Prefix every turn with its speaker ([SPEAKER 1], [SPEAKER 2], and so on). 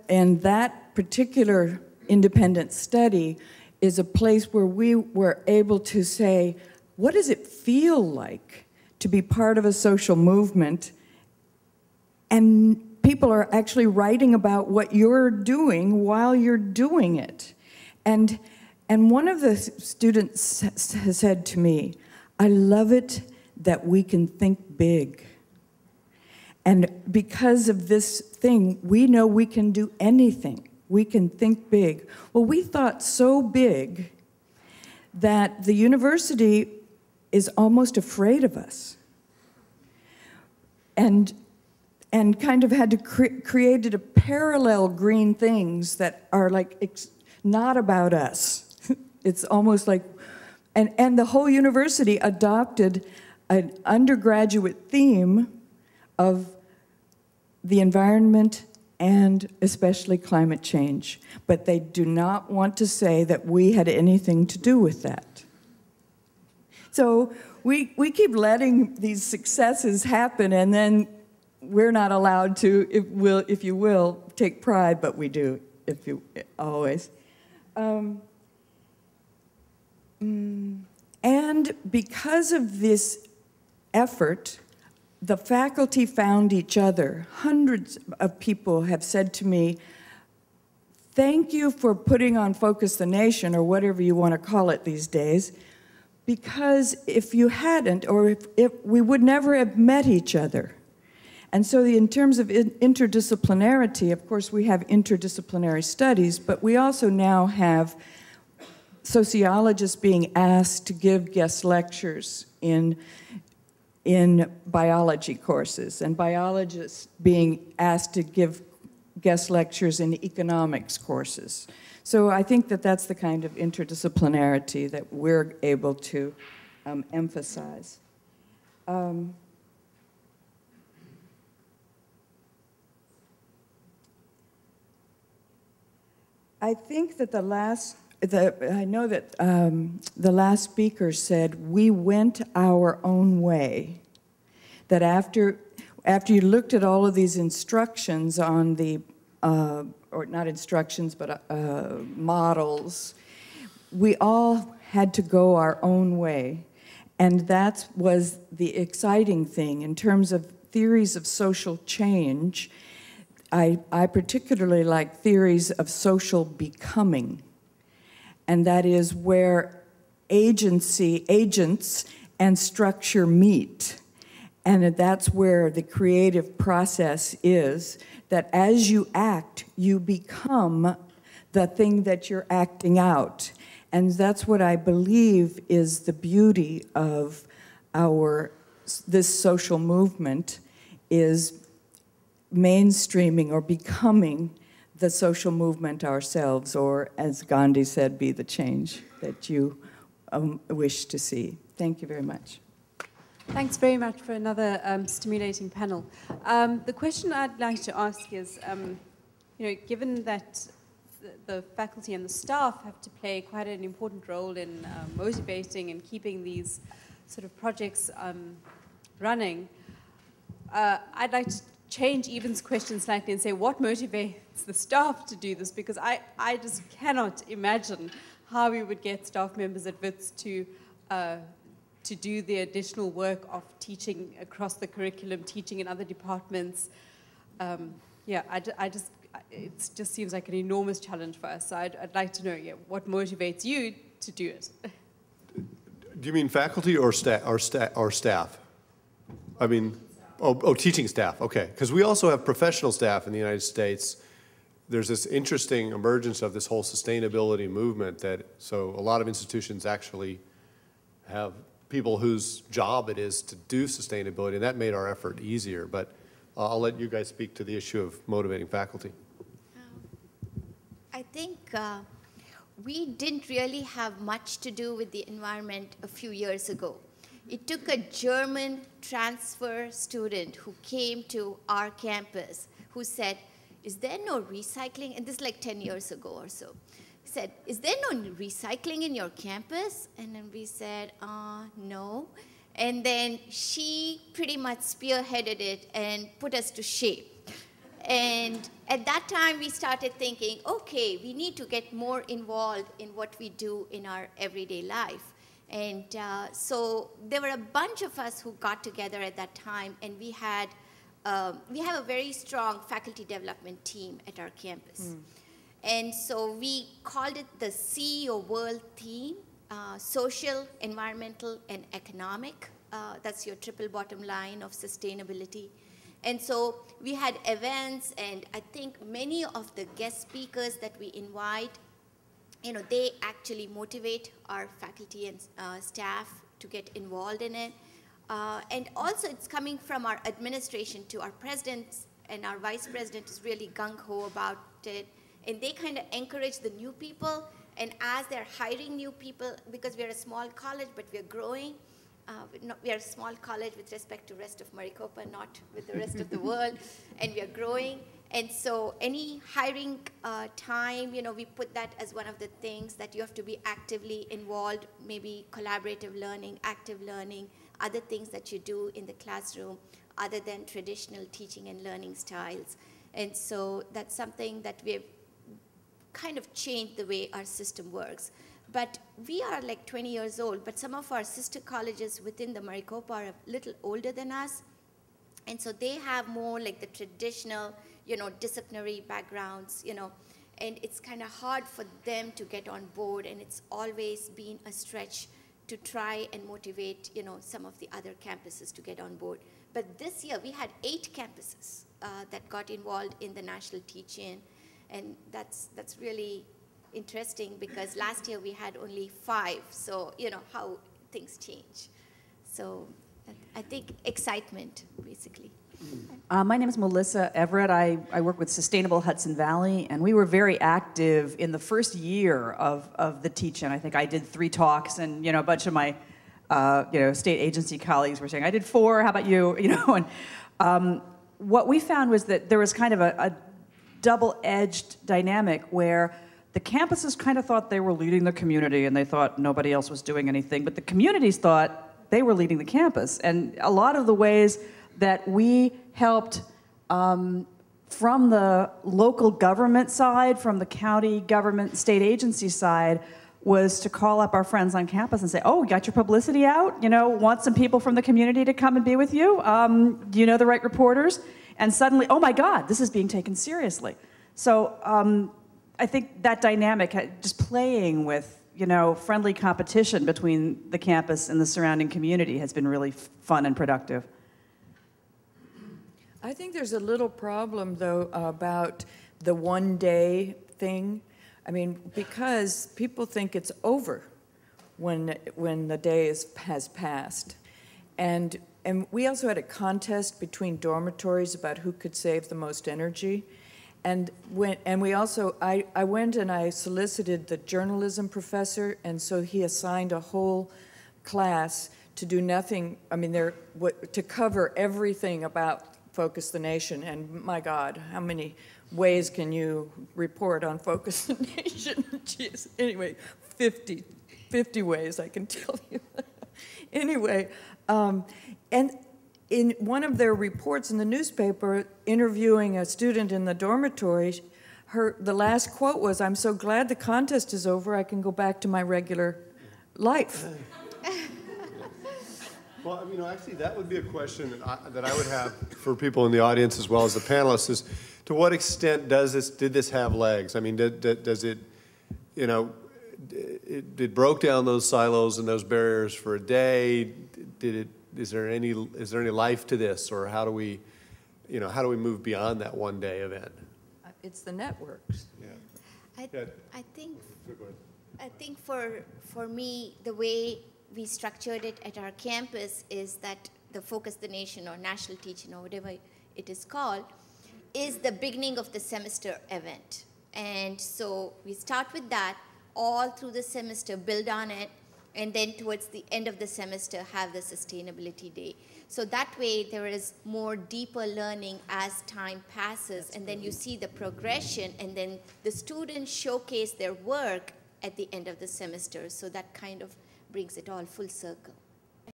[SPEAKER 1] And that particular independent study is a place where we were able to say, what does it feel like to be part of a social movement? And people are actually writing about what you're doing while you're doing it. And one of the students has said to me, I love it that we can think big. And because of this thing, we know we can do anything. We can think big. Well, we thought so big that the university is almost afraid of us. And kind of had to created a parallel green things that are like not about us. It's almost like, and the whole university adopted an undergraduate theme of the environment and especially climate change. But they do not want to say that we had anything to do with that. So we keep letting these successes happen, and then we're not allowed to, if you will, take pride, but we do, if you always. And because of this effort, the faculty found each other. Hundreds of people have said to me, thank you for putting on Focus the Nation, or whatever you want to call it these days, because if you hadn't, or if we would never have met each other. And so in terms of interdisciplinarity, of course, we have interdisciplinary studies, but we also now have sociologists being asked to give guest lectures in biology courses, and biologists being asked to give guest lectures in economics courses. So I think that that's the kind of interdisciplinarity that we're able to emphasize. I think that I know that the last speaker said, we went our own way. That after you looked at all of these instructions on the, or not instructions, but models, we all had to go our own way. And that was the exciting thing in terms of theories of social change. I particularly like theories of social becoming. And that is where agents and structure meet. And that's where the creative process is, that as you act, you become the thing that you're acting out. And that's what I believe is the beauty of this social movement, is mainstreaming or becoming the social movement ourselves, or as Gandhi said, be the change that you wish to see. Thank you very much.
[SPEAKER 2] Thanks very much for another stimulating panel. The question I'd like to ask is, given that the faculty and the staff have to play quite an important role in motivating and keeping these sort of projects running, I'd like to change Eben's question slightly and say, what motivates the staff to do this? Because I just cannot imagine how we would get staff members at WITS to do the additional work of teaching across the curriculum, teaching in other departments. It just seems like an enormous challenge for us. So I'd like to know, what motivates you to do it?
[SPEAKER 3] Do you mean faculty or staff? I mean, teaching staff, okay. Because we also have professional staff in the United States. There's this interesting emergence of this whole sustainability movement so a lot of institutions actually have people whose job it is to do sustainability, and that made our effort easier. But I'll let you guys speak to the issue of motivating faculty.
[SPEAKER 4] I think we didn't really have much to do with the environment a few years ago. It took a German transfer student who came to our campus who said, is there no recycling? And this is like 10 years ago or so. He said, is there no recycling in your campus? And then we said, no. And then she pretty much spearheaded it and put us to shape. And at that time, we started thinking, okay, we need to get more involved in what we do in our everyday life. And so there were a bunch of us who got together at that time, and we have a very strong faculty development team at our campus. And so we called it the CEO World Theme, social, environmental, and economic. That's your triple bottom line of sustainability. And so we had events, and I think many of the guest speakers that we invite, you know, they actually motivate our faculty and staff to get involved in it. And also it's coming from our administration to our president, and our vice president is really gung-ho about it. And they kind of encourage the new people, and as they're hiring new people, because we're a small college, but we're growing, we are a small college with respect to rest of Maricopa, not with the rest of the world, and we are growing. And so any hiring time, you know, we put that as one of the things that you have to be actively involved, maybe collaborative learning, active learning, other things that you do in the classroom other than traditional teaching and learning styles. And so that's something that we've kind of changed the way our system works. But we are like 20 years old, but some of our sister colleges within the Maricopa are a little older than us. And so they have more like the traditional, you know, disciplinary backgrounds, you know, and it's kind of hard for them to get on board, and it's always been a stretch to try and motivate, you know, some of the other campuses to get on board. But this year we had 8 campuses that got involved in the national teach-in, and that's really interesting because last year we had only 5, so you know how things change. So I think excitement, basically.
[SPEAKER 5] My name is Melissa Everett. I work with Sustainable Hudson Valley, and we were very active in the first year of the teach-in. I think I did 3 talks, and you know, a bunch of my state agency colleagues were saying, I did 4, how about you? You know, and what we found was that there was kind of a double-edged dynamic where the campuses kind of thought they were leading the community, and they thought nobody else was doing anything, but the communities thought they were leading the campus. And a lot of the ways that we helped from the local government side, from the county government, state agency side, was to call up our friends on campus and say, oh, got your publicity out? You know, want some people from the community to come and be with you? Do you know the right reporters? And suddenly, oh my God, this is being taken seriously. So I think that dynamic, just playing with, you know, friendly competition between the campus and the surrounding community has been really fun and productive.
[SPEAKER 1] I think there's a little problem, though, about the one-day thing. I mean, because people think it's over when the day has passed. And we also had a contest between dormitories about who could save the most energy. And we also, I went and I solicited the journalism professor, and so he assigned a whole class to do nothing, I mean, to cover everything about Focus the Nation. And my God, how many ways can you report on Focus the Nation? Jeez. Anyway, 50 ways, I can tell you. Anyway, and in one of their reports in the newspaper, interviewing a student in the dormitory, the last quote was, "I'm so glad the contest is over, I can go back to my regular life."
[SPEAKER 3] Well, you know, actually, that would be a question that I would have for people in the audience as well as the panelists is, to what extent did this have legs? I mean, does it, you know, it broke down those silos and those barriers for a day? Is there any life to this, or how do we move beyond that one-day event?
[SPEAKER 1] It's the networks.
[SPEAKER 3] Yeah.
[SPEAKER 4] I think for me, the way we structured it at our campus is that the Focus the Nation or National Teach-In or whatever it is called is the beginning of the semester event. And so we start with that all through the semester, build on it, and then towards the end of the semester have the Sustainability Day. So that way there is more deeper learning as time passes, and then you see the progression, and then the students showcase their work at the end of the semester. So that kind of brings it all full circle.